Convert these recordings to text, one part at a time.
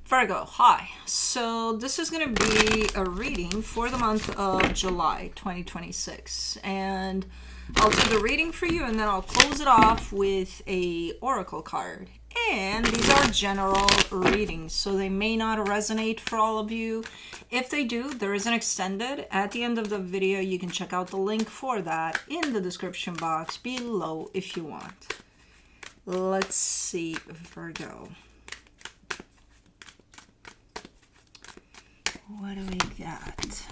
Virgo, hi. So this is going to be a reading for the month of July 2026. And I'll do the reading for you and then I'll close it off with a oracle card. And these are general readings, so they may not resonate for all of you. If they do, there is an extended. At the end of the video, you can check out the link for that in the description box below if you want. Let's see, Virgo. What do we got?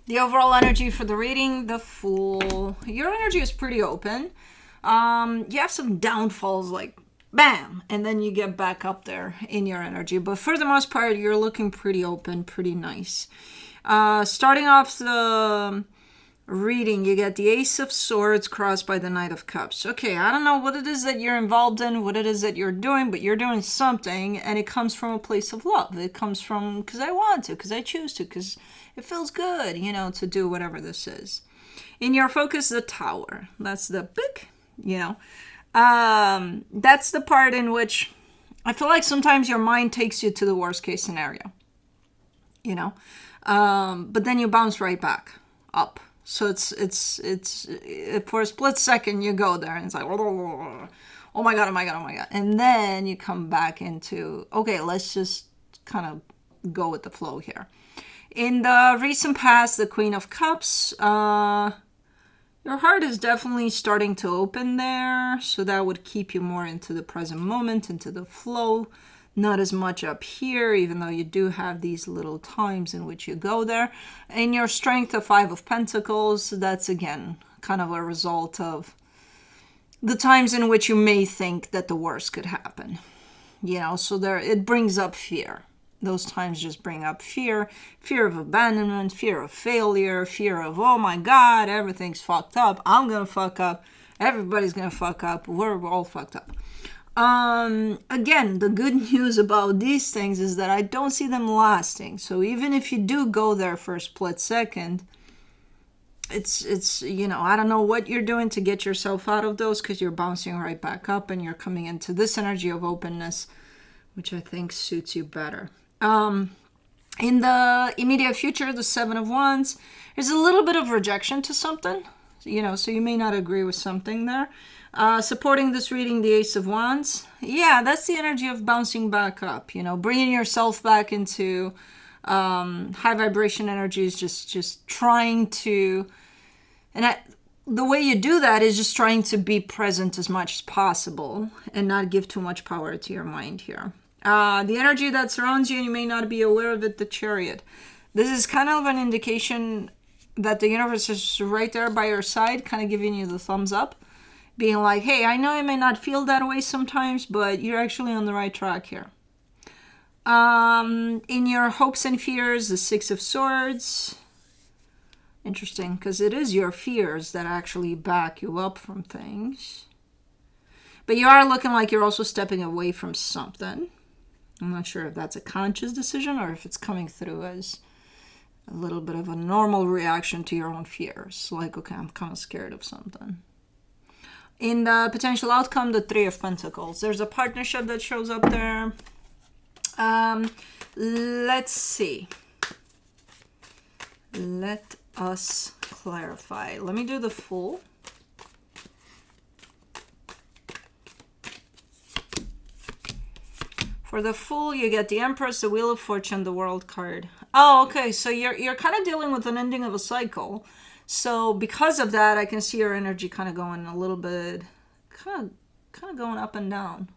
The overall energy for the reading, the Fool. Your energy is pretty open. You have some downfalls like bam, and then you get back up there in your energy. But for the most part, you're looking pretty open, pretty nice. Starting off the reading, you get the Ace of Swords crossed by the Knight of Cups. Okay, I don't know what it is that you're involved in, what it is that you're doing, but you're doing something, and it comes from a place of love. It comes from because I want to, because I choose to, because it feels good, you know, to do whatever this is. In your focus, the Tower. That's the big, you know. That's the part in which I feel like sometimes your mind takes you to the worst case scenario, you know. But then you bounce right back up. So it's for a split second you go there and it's like, oh my god. And then you come back into, okay, let's just kind of go with the flow here. In the recent past, the Queen of Cups, your heart is definitely starting to open there. So that would keep you more into the present moment, into the flow. Not as much up here, even though you do have these little times in which you go there. In your strength, the Five of Pentacles, that's again kind of a result of the times in which you may think that the worst could happen. You know, so there it brings up fear. Those times just bring up fear. Fear of abandonment, fear of failure, fear of, oh my God, everything's fucked up. I'm gonna fuck up. Everybody's gonna fuck up. We're all fucked up. Again, the good news about these things is that I don't see them lasting. So even if you do go there for a split second, it's you know, I don't know what you're doing to get yourself out of those, because you're bouncing right back up and you're coming into this energy of openness, which I think suits you better. In the immediate future, the Seven of Wands, there's a little bit of rejection to something, you know, so you may not agree with something there. Supporting this reading, the Ace of Wands. Yeah, that's the energy of bouncing back up, you know, bringing yourself back into high vibration energies, just trying to, the way you do that is just trying to be present as much as possible and not give too much power to your mind here. The energy that surrounds you, and you may not be aware of it, the Chariot. This is kind of an indication that the universe is right there by your side, kind of giving you the thumbs up. Being like, hey, I know I may not feel that way sometimes, but you're actually on the right track here. In your hopes and fears, the Six of Swords. Interesting, because it is your fears that actually back you up from things. But you are looking like you're also stepping away from something. I'm not sure if that's a conscious decision or if it's coming through as a little bit of a normal reaction to your own fears. Like, okay, I'm kind of scared of something. In the potential outcome, the Three of Pentacles. There's a partnership that shows up there. Let's see. Let us clarify. Let me do the Fool. For the Fool, you get the Empress, the Wheel of Fortune, the World card. Oh, okay. So you're kind of dealing with an ending of a cycle. So because of that, I can see your energy kind of going a little bit, kind of going up and down.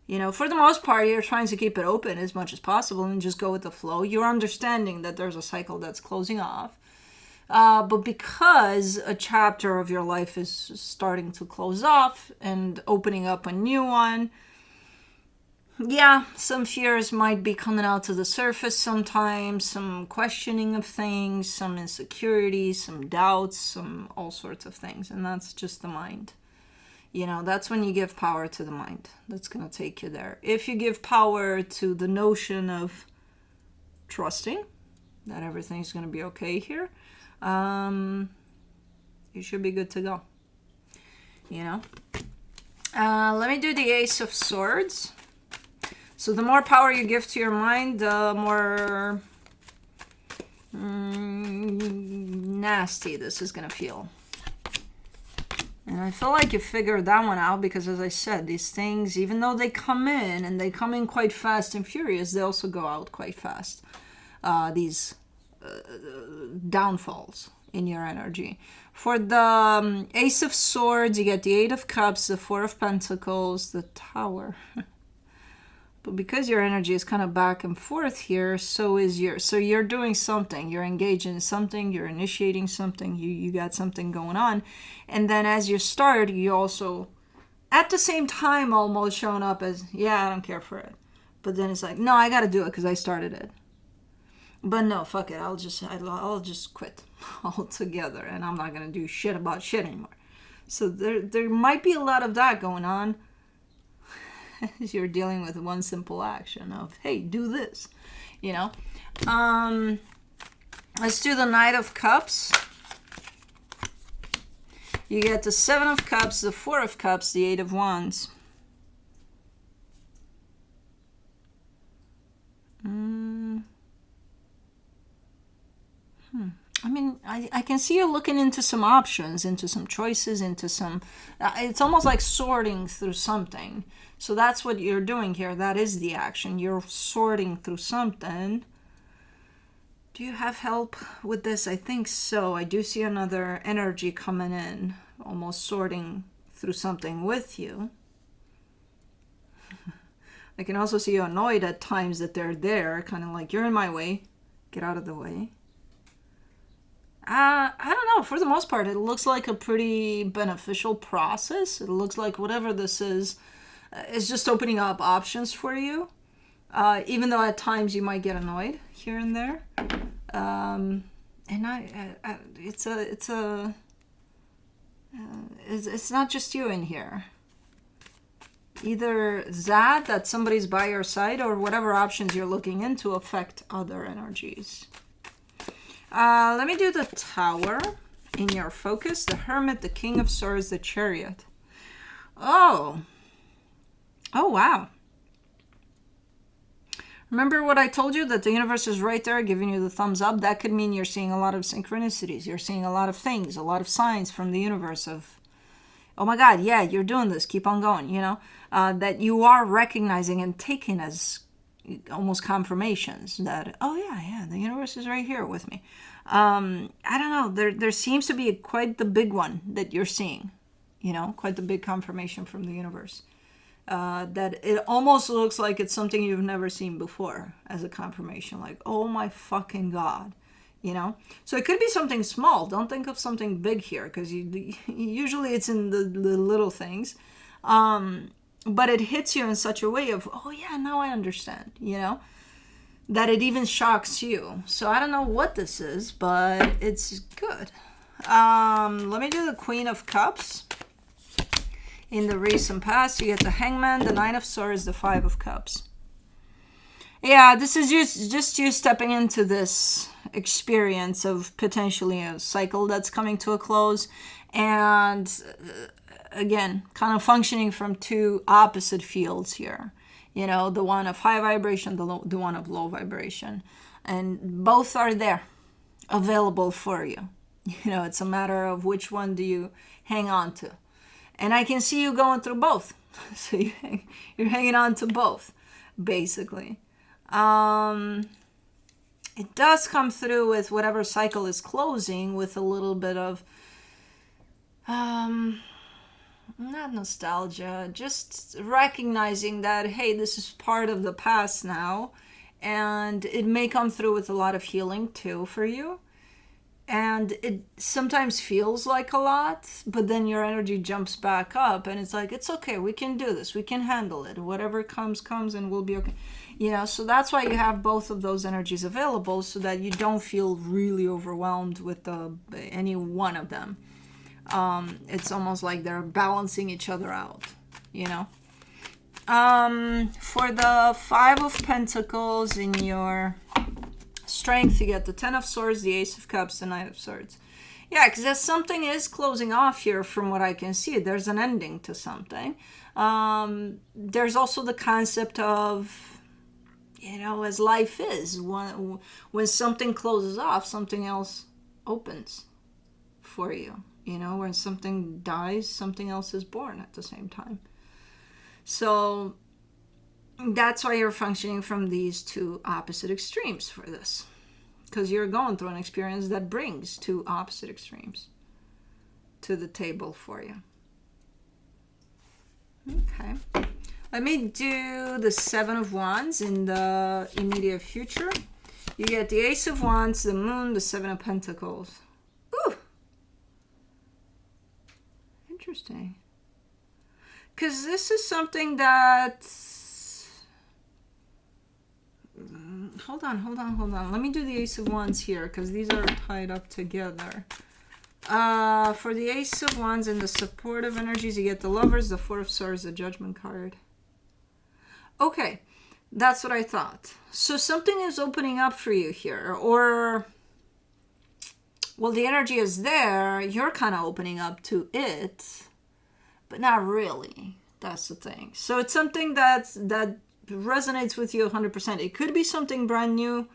You know, for the most part, you're trying to keep it open as much as possible and just go with the flow. You're understanding that there's a cycle that's closing off. But because a chapter of your life is starting to close off and opening up a new one, yeah, some fears might be coming out to the surface sometimes, some questioning of things, some insecurities, some doubts, some all sorts of things. And that's just the mind. You know, that's when you give power to the mind. That's going to take you there. If you give power to the notion of trusting that everything's going to be okay here, you should be good to go. You know? Let me do the Ace of Swords. So the more power you give to your mind, the more nasty this is going to feel. And I feel like you figured that one out because, as I said, these things, even though they come in and they come in quite fast and furious, they also go out quite fast. These downfalls in your energy. For the Ace of Swords, you get the Eight of Cups, the Four of Pentacles, the Tower. But because your energy is kind of back and forth here, so you're doing something, you're engaged in something, you're initiating something, you got something going on. And then as you start, you also, at the same time, almost showing up as, yeah, I don't care for it. But then it's like, no, I got to do it because I started it. But no, fuck it, I'll just quit altogether, and I'm not going to do shit about shit anymore. So there might be a lot of that going on. You're dealing with one simple action of, hey, do this, you know. Let's do the Knight of Cups. You get the Seven of Cups, the Four of Cups, the Eight of Wands. I mean, I can see you looking into some options, into some choices, into some... it's almost like sorting through something. So that's what you're doing here. That is the action. You're sorting through something. Do you have help with this? I think so. I do see another energy coming in, almost sorting through something with you. I can also see you annoyed at times that they're there, kind of like, you're in my way. Get out of the way. I don't know. For the most part, it looks like a pretty beneficial process. It looks like whatever this is just opening up options for you. Even though at times you might get annoyed here and there. And it's not just you in here. Either that somebody's by your side, or whatever options you're looking into affect other energies. Let me do the Tower in your focus, the Hermit, the King of Swords, the Chariot. Oh, wow. Remember what I told you, that the universe is right there giving you the thumbs up? That could mean you're seeing a lot of synchronicities. You're seeing a lot of things, a lot of signs from the universe of, oh my God, yeah, you're doing this. Keep on going, you know, that you are recognizing and taking as almost confirmations that, oh yeah, the universe is right here with me. I don't know, there seems to be quite the big one that you're seeing, you know, quite the big confirmation from the universe, that it almost looks like it's something you've never seen before as a confirmation, like, oh my fucking God, you know. So it could be something small. Don't think of something big here, because usually it's in the little things. But it hits you in such a way of, oh yeah, now I understand, you know, that it even shocks you. So I don't know what this is, but it's good. Let me do the Queen of Cups. In the recent past, you get the Hangman, the Nine of Swords, the Five of Cups. Yeah, this is just you stepping into this experience of potentially a cycle that's coming to a close. And again, kind of functioning from two opposite fields here. You know, the one of high vibration, the one of low vibration. And both are there, available for you. You know, it's a matter of which one do you hang on to. And I can see you going through both. So you're hanging on to both, basically. It does come through with whatever cycle is closing with a little bit of... not nostalgia, just recognizing that, hey, this is part of the past now, and it may come through with a lot of healing too for you. And it sometimes feels like a lot, but then your energy jumps back up and it's like, it's okay, we can do this, we can handle it, whatever comes and we'll be okay, you know. So that's why you have both of those energies available, so that you don't feel really overwhelmed with any one of them. It's almost like they're balancing each other out, you know. For the Five of Pentacles in your strength, you get the Ten of Swords, the Ace of Cups, the Knight of Swords. Yeah, because something is closing off here from what I can see. There's an ending to something. There's also the concept of, as life is, when something closes off, something else opens for you. When something dies, something else is born at the same time. So that's why you're functioning from these two opposite extremes for this. Because you're going through an experience that brings two opposite extremes to the table for you. Okay. Let me do the Seven of Wands in the immediate future. You get the Ace of Wands, the Moon, the Seven of Pentacles. Ooh. Interesting. Because this is something that... Hold on. Let me do the Ace of Wands here, because these are tied up together. For the Ace of Wands and the supportive energies, you get the Lovers, the Four of Swords, the Judgment card. Okay, that's what I thought. So something is opening up for you here, or... Well, the energy is there. You're kind of opening up to it, but not really. That's the thing. So it's something that resonates with you 100%. It could be something brand new.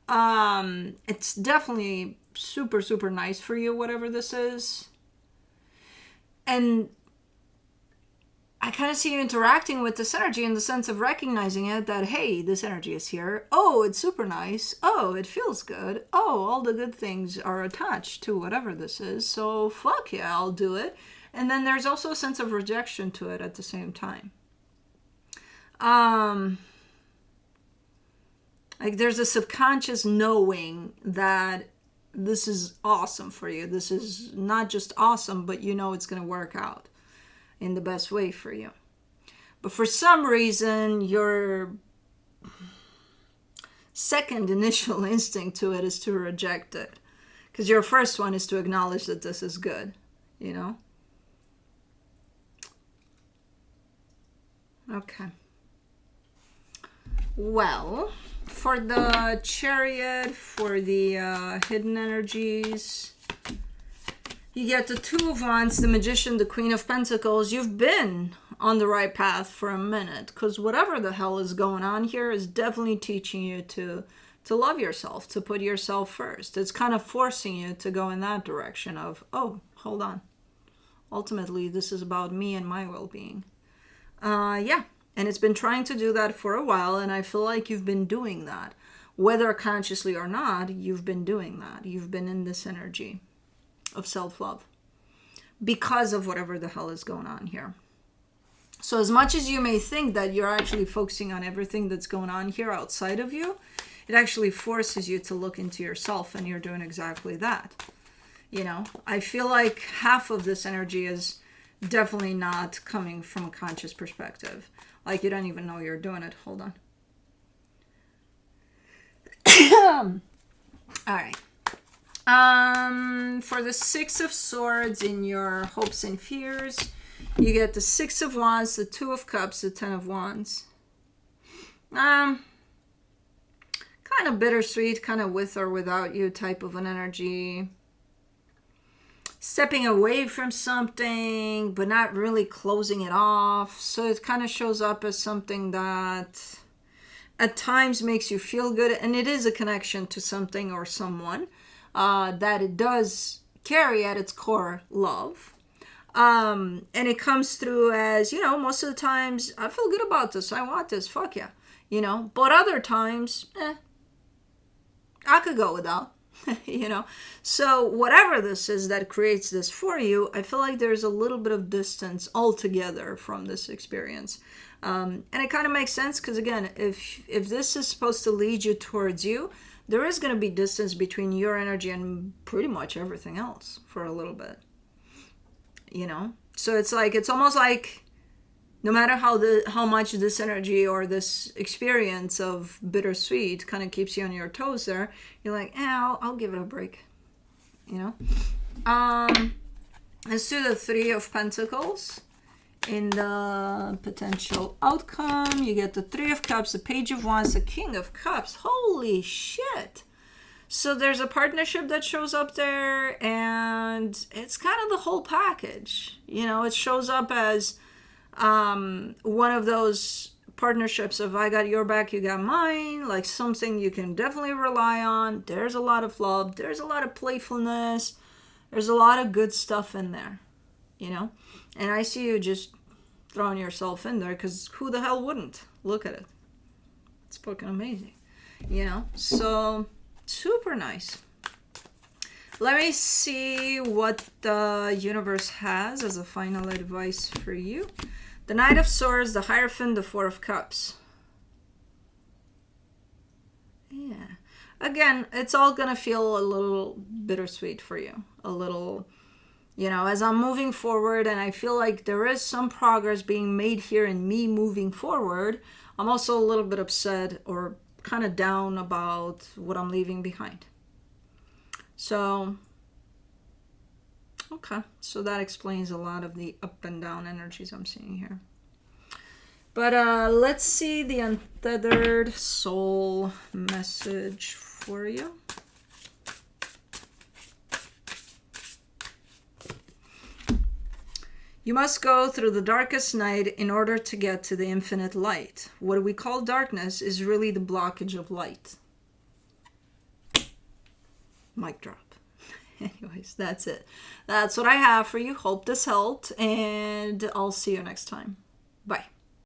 It's definitely super, super nice for you, whatever this is. And I kind of see you interacting with this energy in the sense of recognizing it, that, hey, this energy is here. Oh, it's super nice. Oh, it feels good. Oh, all the good things are attached to whatever this is. So fuck yeah, I'll do it. And then there's also a sense of rejection to it at the same time. Like there's a subconscious knowing that this is awesome for you. This is not just awesome, but it's going to work out in the best way for you. But for some reason, your second initial instinct to it is to reject it. Because your first one is to acknowledge that this is good, Okay. Well, for the Chariot, for the hidden energies, you get the Two of Wands, the Magician, the Queen of Pentacles. You've been on the right path for a minute, because whatever the hell is going on here is definitely teaching you to love yourself, to put yourself first. It's kind of forcing you to go in that direction of, oh, hold on. Ultimately, this is about me and my well-being. Yeah. And it's been trying to do that for a while, and I feel like you've been doing that. Whether consciously or not, you've been doing that. You've been in this energy of self-love because of whatever the hell is going on here. So as much as you may think that you're actually focusing on everything that's going on here outside of you, it actually forces you to look into yourself, and you're doing exactly that. I feel like half of this energy is definitely not coming from a conscious perspective. Like you don't even know you're doing it. Hold on. All right. For the Six of Swords in your hopes and fears, you get the Six of Wands, the Two of Cups, the Ten of Wands. Kind of bittersweet, kind of with or without you type of an energy. Stepping away from something, but not really closing it off. So it kind of shows up as something that at times makes you feel good. And it is a connection to something or someone that it does carry at its core love. And it comes through as, most of the times, I feel good about this. I want this. Fuck yeah. But other times, I could go without. So whatever this is that creates this for you, I feel like there's a little bit of distance altogether from this experience. And it kind of makes sense because, again, if this is supposed to lead you towards you, there is going to be distance between your energy and pretty much everything else for a little bit. So it's almost like no matter how much this energy or this experience of bittersweet kind of keeps you on your toes there, you're like, I'll give it a break. Let's do the Three of Pentacles. In the potential outcome, you get the Three of Cups, the Page of Wands, the King of Cups. Holy shit. So there's a partnership that shows up there, and it's kind of the whole package. You know, it shows up as one of those partnerships of I got your back, you got mine, like something you can definitely rely on. There's a lot of love, there's a lot of playfulness, there's a lot of good stuff in there, you know? And I see you just throwing yourself in there because who the hell wouldn't? Look at it. It's fucking amazing, you know? So, super nice. Let me see what the universe has as a final advice for you. The Knight of Swords, the Hierophant, the Four of Cups. Yeah. Again, it's all going to feel a little bittersweet for you. A little, you know, as I'm moving forward and I feel like there is some progress being made here in me moving forward, I'm also a little bit upset or kind of down about what I'm leaving behind. So, okay, so that explains a lot of the up and down energies I'm seeing here. But let's see the untethered soul message for you. You must go through the darkest night in order to get to the infinite light. What we call darkness is really the blockage of light. Mic drop. Anyways, that's it. That's what I have for you. Hope this helped, and I'll see you next time.